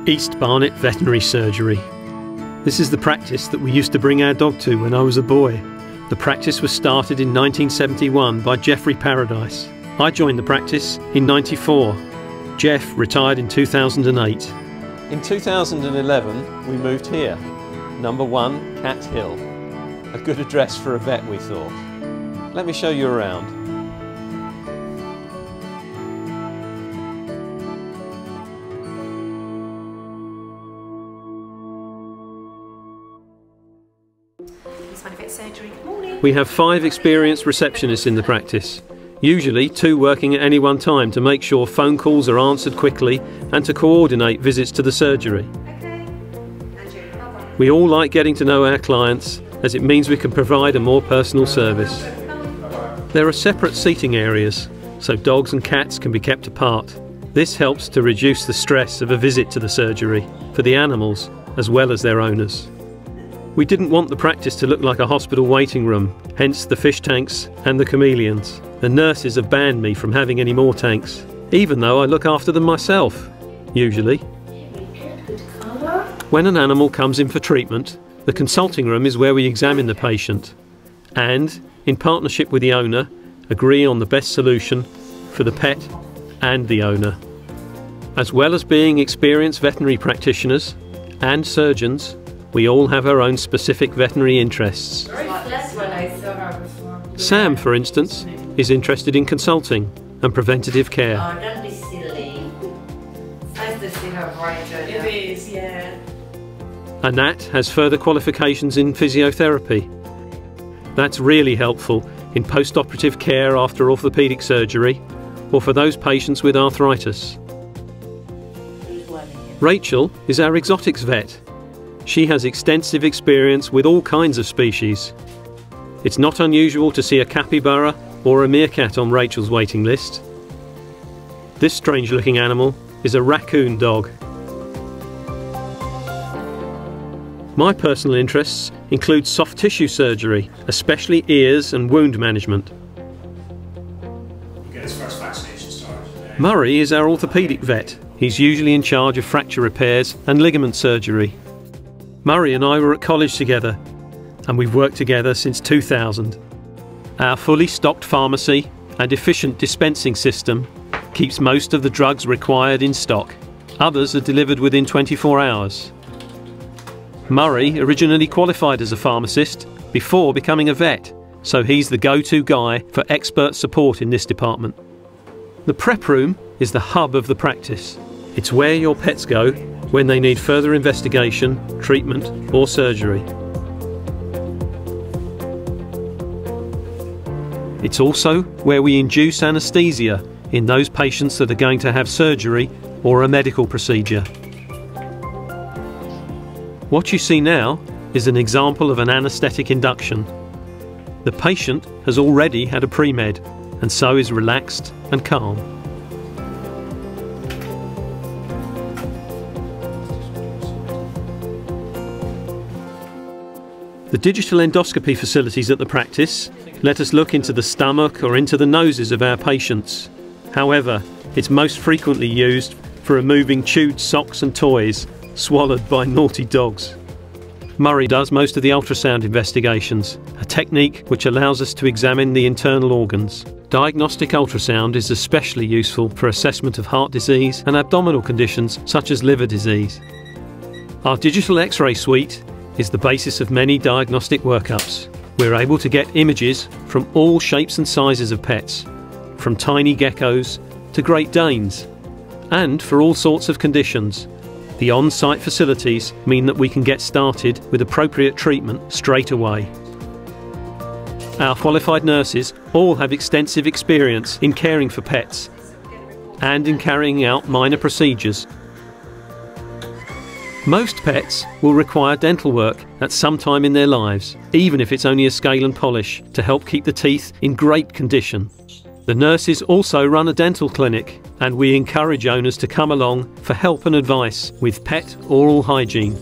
East Barnet Veterinary Surgery. This is the practice that we used to bring our dog to when I was a boy. The practice was started in 1971 by Geoffrey Paradise. I joined the practice in '94. Jeff retired in 2008. In 2011 we moved here, number 1 Cat Hill. A good address for a vet, we thought. Let me show you around. We have 5 experienced receptionists in the practice, usually 2 working at any one time to make sure phone calls are answered quickly and to coordinate visits to the surgery. We all like getting to know our clients, as it means we can provide a more personal service. There are separate seating areas, so dogs and cats can be kept apart. This helps to reduce the stress of a visit to the surgery for the animals as well as their owners. We didn't want the practice to look like a hospital waiting room, hence the fish tanks and the chameleons. The nurses have banned me from having any more tanks, even though I look after them myself, usually. When an animal comes in for treatment, the consulting room is where we examine the patient and, in partnership with the owner, agree on the best solution for the pet and the owner. As well as being experienced veterinary practitioners and surgeons, we all have our own specific veterinary interests. Sam, for instance, is interested in consulting and preventative care. Oh, don't be silly. It's nice to see her brighter. It is, yeah. Annette has further qualifications in physiotherapy. That's really helpful in post-operative care after orthopaedic surgery or for those patients with arthritis. Rachel is our exotics vet. She has extensive experience with all kinds of species. It's not unusual to see a capybara or a meerkat on Rachel's waiting list. This strange-looking animal is a raccoon dog. My personal interests include soft tissue surgery, especially ears and wound management. Get his first vaccination started. Murray is our orthopaedic vet. He's usually in charge of fracture repairs and ligament surgery. Murray and I were at college together, and we've worked together since 2000. Our fully stocked pharmacy and efficient dispensing system keeps most of the drugs required in stock. Others are delivered within 24 hours. Murray originally qualified as a pharmacist before becoming a vet, so he's the go-to guy for expert support in this department. The prep room is the hub of the practice. It's where your pets go when they need further investigation, treatment or surgery. It's also where we induce anaesthesia in those patients that are going to have surgery or a medical procedure. What you see now is an example of an anaesthetic induction. The patient has already had a pre-med and so is relaxed and calm. The digital endoscopy facilities at the practice let us look into the stomach or into the noses of our patients. However, it's most frequently used for removing chewed socks and toys swallowed by naughty dogs. Murray does most of the ultrasound investigations, a technique which allows us to examine the internal organs. Diagnostic ultrasound is especially useful for assessment of heart disease and abdominal conditions such as liver disease. Our digital X-ray suite is the basis of many diagnostic workups. We're able to get images from all shapes and sizes of pets, from tiny geckos to Great Danes, and for all sorts of conditions. The on-site facilities mean that we can get started with appropriate treatment straight away. Our qualified nurses all have extensive experience in caring for pets and in carrying out minor procedures. Most pets will require dental work at some time in their lives, even if it's only a scale and polish, to help keep the teeth in great condition. The nurses also run a dental clinic, and we encourage owners to come along for help and advice with pet oral hygiene.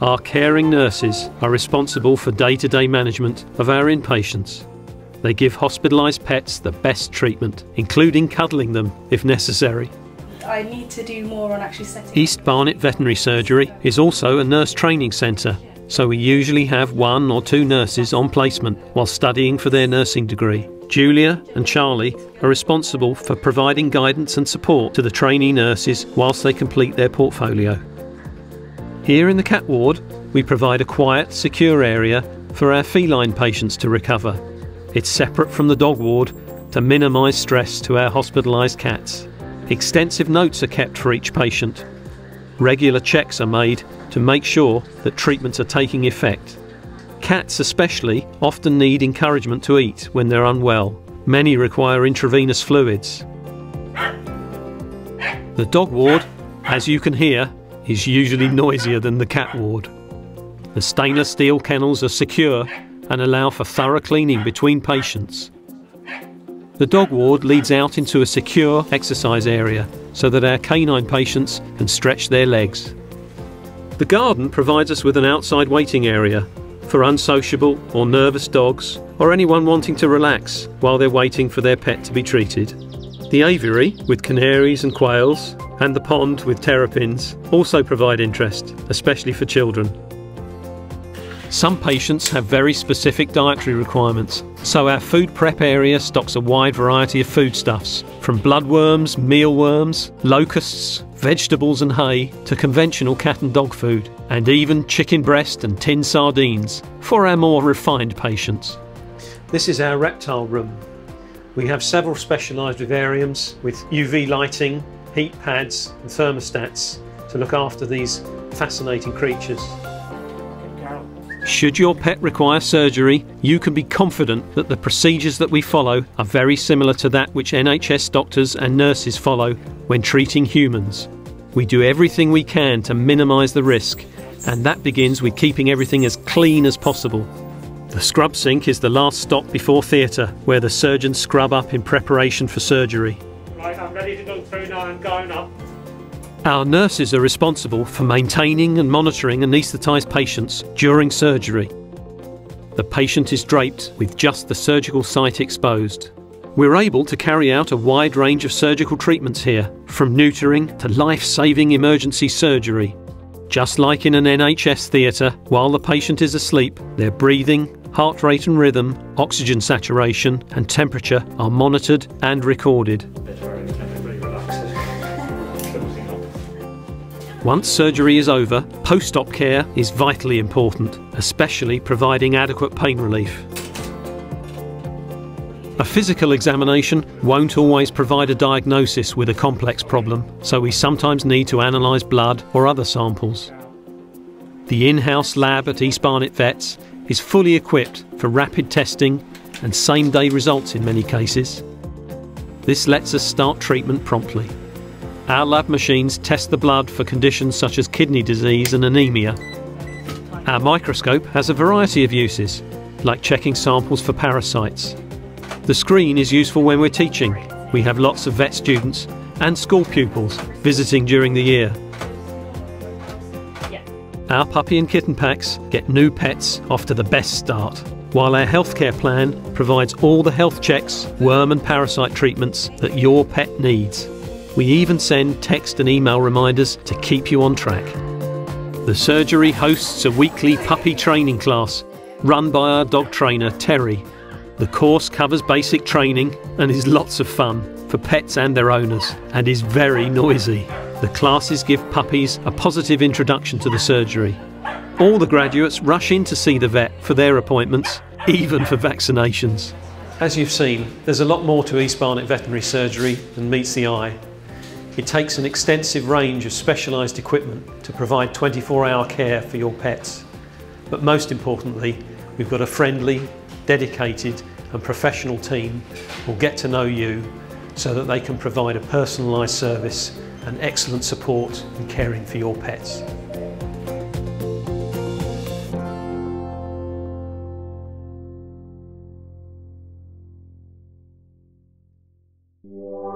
Our caring nurses are responsible for day-to-day management of our inpatients. They give hospitalised pets the best treatment, including cuddling them if necessary. I need to do more on actually setting. East Barnet Veterinary Surgery is also a nurse training centre, so we usually have 1 or 2 nurses on placement while studying for their nursing degree. Julia and Charlie are responsible for providing guidance and support to the trainee nurses whilst they complete their portfolio. Here in the cat ward, we provide a quiet, secure area for our feline patients to recover. It's separate from the dog ward to minimise stress to our hospitalised cats. Extensive notes are kept for each patient. Regular checks are made to make sure that treatments are taking effect. Cats especially often need encouragement to eat when they're unwell. Many require intravenous fluids. The dog ward, as you can hear, is usually noisier than the cat ward. The stainless steel kennels are secure and allow for thorough cleaning between patients. The dog ward leads out into a secure exercise area so that our canine patients can stretch their legs. The garden provides us with an outside waiting area for unsociable or nervous dogs or anyone wanting to relax while they're waiting for their pet to be treated. The aviary with canaries and quails and the pond with terrapins also provide interest, especially for children. Some patients have very specific dietary requirements, so our food prep area stocks a wide variety of foodstuffs, from bloodworms, mealworms, locusts, vegetables and hay, to conventional cat and dog food, and even chicken breast and tin sardines for our more refined patients. This is our reptile room. We have several specialised vivariums with UV lighting, heat pads and thermostats to look after these fascinating creatures. Should your pet require surgery, you can be confident that the procedures that we follow are very similar to that which NHS doctors and nurses follow when treating humans. We do everything we can to minimise the risk, and that begins with keeping everything as clean as possible. The scrub sink is the last stop before theatre, where the surgeons scrub up in preparation for surgery. Right, I'm ready to go through now and going up. Our nurses are responsible for maintaining and monitoring anaesthetised patients during surgery. The patient is draped with just the surgical site exposed. We're able to carry out a wide range of surgical treatments here, from neutering to life-saving emergency surgery. Just like in an NHS theatre, while the patient is asleep, their breathing, heart rate and rhythm, oxygen saturation and temperature are monitored and recorded. Once surgery is over, post-op care is vitally important, especially providing adequate pain relief. A physical examination won't always provide a diagnosis with a complex problem, so we sometimes need to analyse blood or other samples. The in-house lab at East Barnet Vets is fully equipped for rapid testing and same-day results in many cases. This lets us start treatment promptly. Our lab machines test the blood for conditions such as kidney disease and anemia. Our microscope has a variety of uses, like checking samples for parasites. The screen is useful when we're teaching. We have lots of vet students and school pupils visiting during the year. Our puppy and kitten packs get new pets off to the best start, while our healthcare plan provides all the health checks, worm and parasite treatments that your pet needs. We even send text and email reminders to keep you on track. The surgery hosts a weekly puppy training class run by our dog trainer, Terry. The course covers basic training and is lots of fun for pets and their owners, and is very noisy. The classes give puppies a positive introduction to the surgery. All the graduates rush in to see the vet for their appointments, even for vaccinations. As you've seen, there's a lot more to East Barnet Veterinary Surgery than meets the eye. It takes an extensive range of specialised equipment to provide 24-hour care for your pets. But most importantly, we've got a friendly, dedicated and professional team who will get to know you so that they can provide a personalised service and excellent support in caring for your pets. Yeah.